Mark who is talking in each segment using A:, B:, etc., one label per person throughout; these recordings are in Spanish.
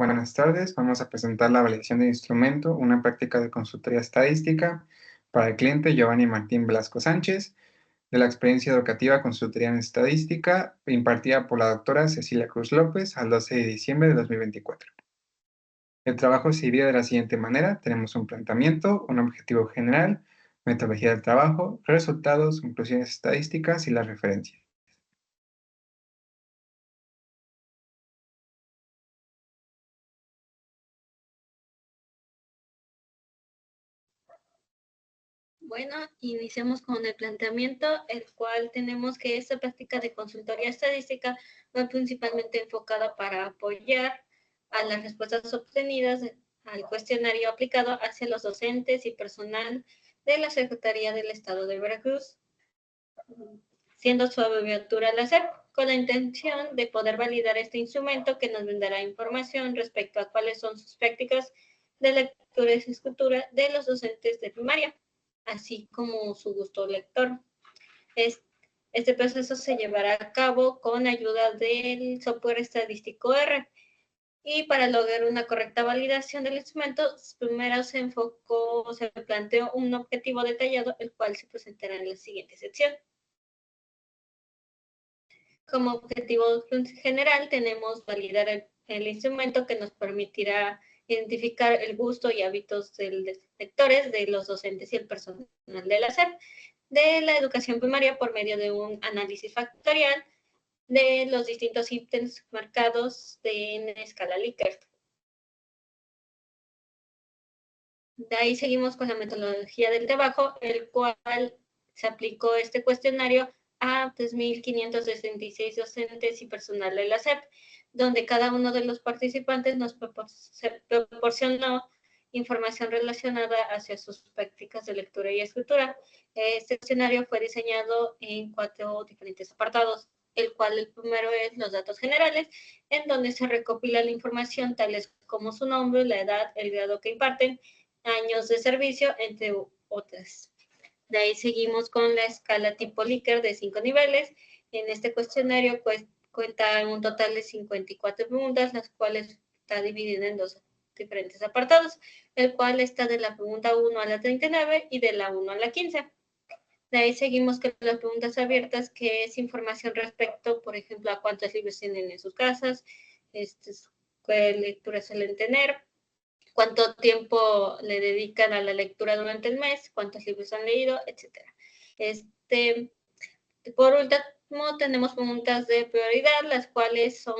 A: buenas tardes. Vamos a presentar la validación de instrumento, una práctica de consultoría estadística para el cliente Giovanni Martín Velasco Sánchez, de la experiencia educativa consultoría en estadística, impartida por la doctora Cecilia Cruz López al 12 de diciembre de 2024. El trabajo se divide de la siguiente manera. Tenemos un planteamiento, un objetivo general, metodología del trabajo, resultados, conclusiones estadísticas y las referencias.
B: Bueno, iniciamos con el planteamiento, el cual tenemos que esta práctica de consultoría estadística va principalmente enfocada para apoyar a las respuestas obtenidas al cuestionario aplicado hacia los docentes y personal de la Secretaría del Estado de Veracruz, siendo su abreviatura la SEP, con la intención de poder validar este instrumento que nos brindará información respecto a cuáles son sus prácticas de lectura y escritura de los docentes de primaria, así como su gusto lector. Este proceso se llevará a cabo con ayuda del software estadístico R. Y para lograr una correcta validación del instrumento, primero se planteó un objetivo detallado, el cual se presentará en la siguiente sección. Como objetivo general tenemos validar el instrumento que nos permitirá identificar el gusto y hábitos de los lectores, de los docentes y el personal de la SEP, de la educación primaria por medio de un análisis factorial de los distintos ítems marcados en escala Likert. De ahí seguimos con la metodología del trabajo, el cual se aplicó este cuestionario a 3.566 docentes y personal de la SEP, donde cada uno de los participantes nos proporcionó información relacionada hacia sus prácticas de lectura y escritura. Este cuestionario fue diseñado en 4 diferentes apartados, el cual el primero es los datos generales, en donde se recopila la información tales como su nombre, la edad, el grado que imparten, años de servicio, entre otras. De ahí seguimos con la escala tipo Likert de 5 niveles. En este cuestionario pues, cuenta un total de 54 preguntas, las cuales está dividida en 2 diferentes apartados, el cual está de la pregunta 1 a la 39 y de la 1 a la 15. De ahí seguimos con las preguntas abiertas, que es información respecto, por ejemplo, a cuántos libros tienen en sus casas, qué lecturas suelen tener, cuánto tiempo le dedican a la lectura durante el mes, cuántos libros han leído, etc. Por último, tenemos preguntas de prioridad, las cuales son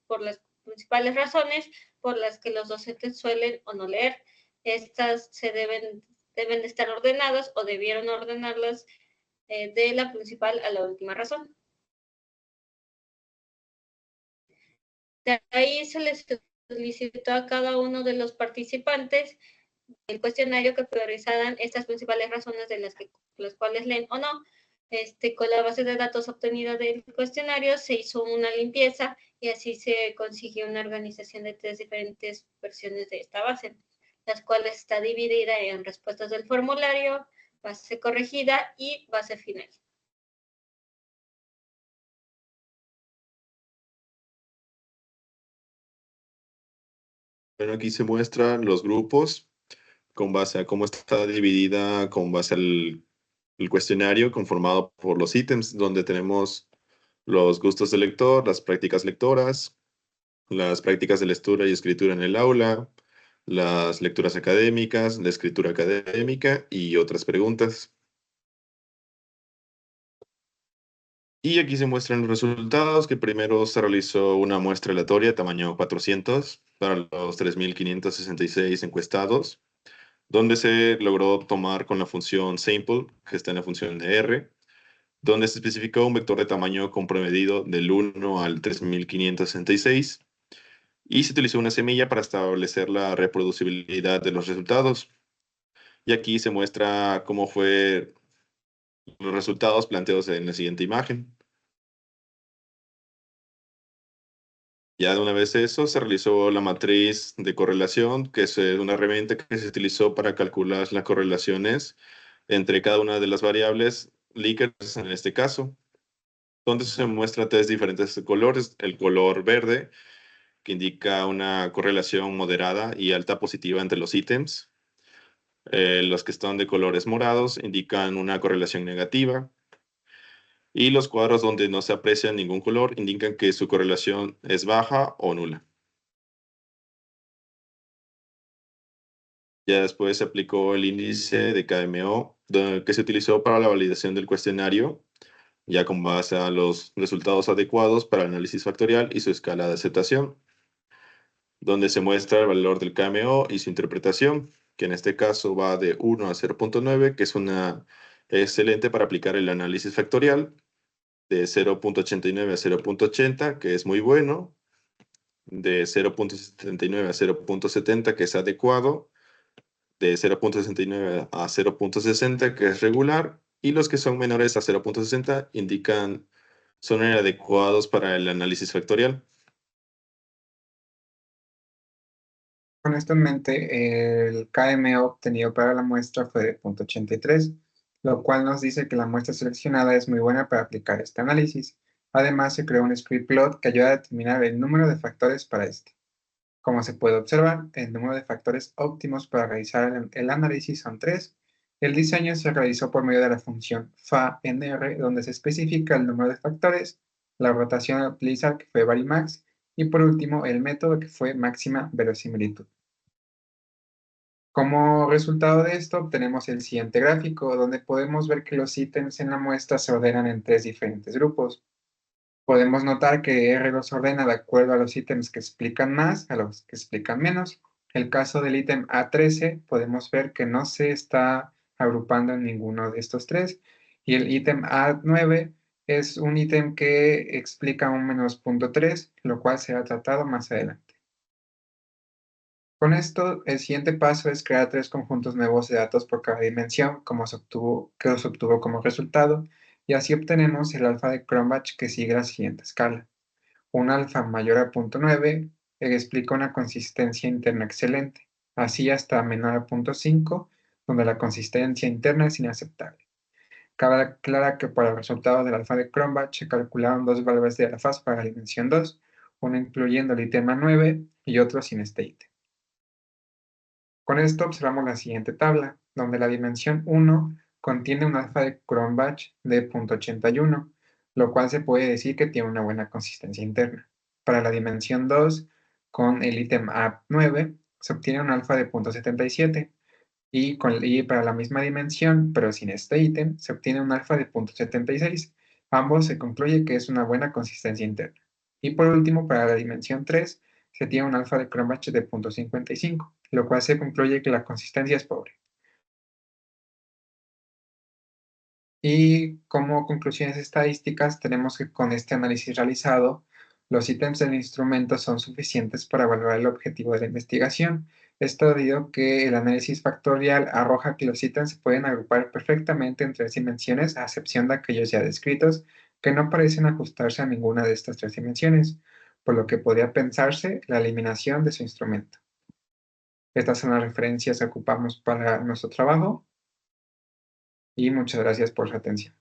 B: por las principales razones por las que los docentes suelen o no leer. Estas deben de estar ordenadas o debieron ordenarlas de la principal a la última razón. De ahí se les solicitó a cada uno de los participantes el cuestionario que priorizaran estas principales razones de las cuales leen o no. Con la base de datos obtenida del cuestionario se hizo una limpieza y así se consiguió una organización de 3 diferentes versiones de esta base, las cuales está dividida en respuestas del formulario, base corregida y base final.
C: Bueno, aquí se muestran los grupos con base a cómo está dividida, con base al cuestionario conformado por los ítems, donde tenemos los gustos del lector, las prácticas lectoras, las prácticas de lectura y escritura en el aula, las lecturas académicas, la escritura académica y otras preguntas. Y aquí se muestran los resultados, que primero se realizó una muestra aleatoria tamaño 400 para los 3.566 encuestados, donde se logró tomar con la función sample, que está en la función de R, donde se especificó un vector de tamaño compromedido del 1 al 3.566, y se utilizó una semilla para establecer la reproducibilidad de los resultados. Y aquí se muestra cómo fue los resultados planteados en la siguiente imagen. Ya de una vez eso, se realizó la matriz de correlación, que es una herramienta que se utilizó para calcular las correlaciones entre cada una de las variables Likert en este caso. Entonces se muestra 3 diferentes colores. El color verde, que indica una correlación moderada y alta positiva entre los ítems. Los que están de colores morados indican una correlación negativa. Y los cuadros donde no se aprecia ningún color indican que su correlación es baja o nula. Ya después se aplicó el índice de KMO, que se utilizó para la validación del cuestionario, ya con base a los resultados adecuados para el análisis factorial y su escala de aceptación, donde se muestra el valor del KMO y su interpretación, que en este caso va de 1 a 0.9, que es una excelente para aplicar el análisis factorial, de 0.89 a 0.80, que es muy bueno, de 0.79 a 0.70, que es adecuado, de 0.69 a 0.60, que es regular, y los que son menores a 0.60 son inadecuados para el análisis factorial.
A: Con esto en mente, el KMO obtenido para la muestra fue de 0.83, lo cual nos dice que la muestra seleccionada es muy buena para aplicar este análisis. Además, se creó un script plot que ayuda a determinar el número de factores para este. Como se puede observar, el número de factores óptimos para realizar el análisis son 3. El diseño se realizó por medio de la función FA-NR, donde se especifica el número de factores, la rotación a utilizar, que fue Varimax, y por último, el método, que fue máxima verosimilitud. Como resultado de esto, obtenemos el siguiente gráfico, donde podemos ver que los ítems en la muestra se ordenan en 3 diferentes grupos. Podemos notar que R los ordena de acuerdo a los ítems que explican más, a los que explican menos. El caso del ítem A13, podemos ver que no se está agrupando en ninguno de estos tres. Y el ítem A9 es un ítem que explica un menos 0.3, lo cual será tratado más adelante. Con esto, el siguiente paso es crear 3 conjuntos nuevos de datos por cada dimensión, que se obtuvo como resultado, y así obtenemos el alfa de Cronbach, que sigue la siguiente escala. Un alfa mayor a 0.9 explica una consistencia interna excelente, así hasta menor a 0.5, donde la consistencia interna es inaceptable. Cabe aclarar que para el resultado del alfa de Cronbach se calcularon 2 valores de alfas para la dimensión 2, uno incluyendo el ítem A9 y otro sin este ítem. Con esto observamos la siguiente tabla, donde la dimensión 1 contiene un alfa de Cronbach de 0.81, lo cual se puede decir que tiene una buena consistencia interna. Para la dimensión 2, con el ítem A9, se obtiene un alfa de 0.77, y para la misma dimensión, pero sin este ítem, se obtiene un alfa de 0.76. Ambos se concluye que es una buena consistencia interna. Y por último, para la dimensión 3, se tiene un alfa de Cronbach de 0.55, lo cual se concluye que la consistencia es pobre. Y como conclusiones estadísticas, tenemos que con este análisis realizado, los ítems del instrumento son suficientes para evaluar el objetivo de la investigación. Esto debido a que el análisis factorial arroja que los ítems se pueden agrupar perfectamente en 3 dimensiones, a excepción de aquellos ya descritos, que no parecen ajustarse a ninguna de estas 3 dimensiones, por lo que podría pensarse la eliminación de su instrumento. Estas son las referencias que ocupamos para nuestro trabajo y muchas gracias por su atención.